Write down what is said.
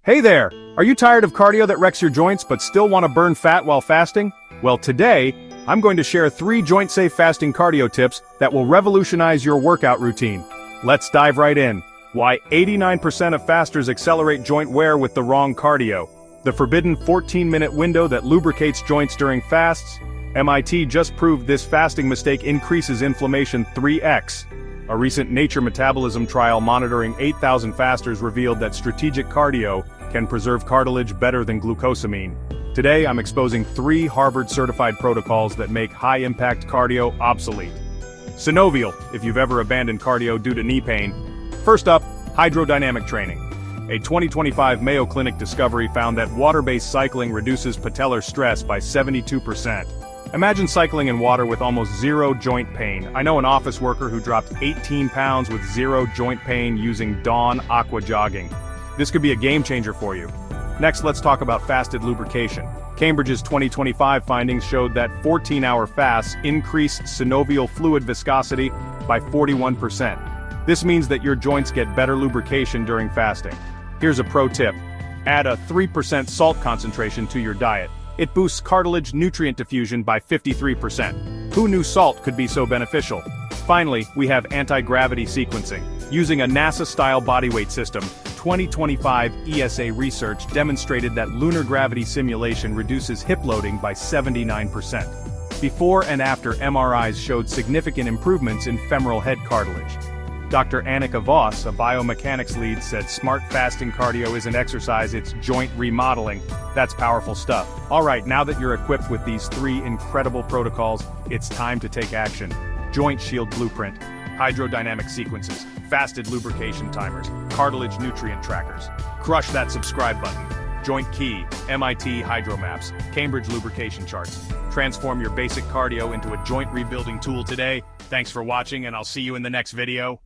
Hey there! Are you tired of cardio that wrecks your joints but still want to burn fat while fasting? Well, today, I'm going to share 3 joint-safe fasting cardio tips that will revolutionize your workout routine. Let's dive right in. Why 89% of fasters accelerate joint wear with the wrong cardio. The forbidden 14-minute window that lubricates joints during fasts. MIT just proved this fasting mistake increases inflammation 3x. A recent Nature Metabolism trial monitoring 8,000 fasters revealed that strategic cardio can preserve cartilage better than glucosamine. Today, I'm exposing 3 Harvard-certified protocols that make high-impact cardio obsolete. Synovial, if you've ever abandoned cardio due to knee pain. First up, hydrodynamic training. A 2025 Mayo Clinic discovery found that water-based cycling reduces patellar stress by 72%. Imagine cycling in water with almost zero joint pain. I know an office worker who dropped 18 pounds with zero joint pain using Dawn Aqua jogging. This could be a game changer for you. Next, let's talk about fasted lubrication. Cambridge's 2025 findings showed that 14-hour fasts increase synovial fluid viscosity by 41%. This means that your joints get better lubrication during fasting. Here's a pro tip. Add a 3% salt concentration to your diet. It boosts cartilage nutrient diffusion by 53%. Who knew salt could be so beneficial? Finally, we have anti-gravity sequencing. Using a NASA-style bodyweight system, 2025 ESA research demonstrated that lunar gravity simulation reduces hip loading by 79%. Before and after MRIs showed significant improvements in femoral head cartilage. Dr. Annika Voss, a biomechanics lead, said smart fasting cardio isn't exercise, it's joint remodeling. That's powerful stuff. Alright, now that you're equipped with these 3 incredible protocols, it's time to take action. Joint Shield Blueprint, Hydrodynamic sequences, fasted lubrication timers, cartilage nutrient trackers. Crush that subscribe button. Joint Key, MIT Hydromaps, Cambridge lubrication charts. Transform your basic cardio into a joint rebuilding tool today. Thanks for watching, and I'll see you in the next video.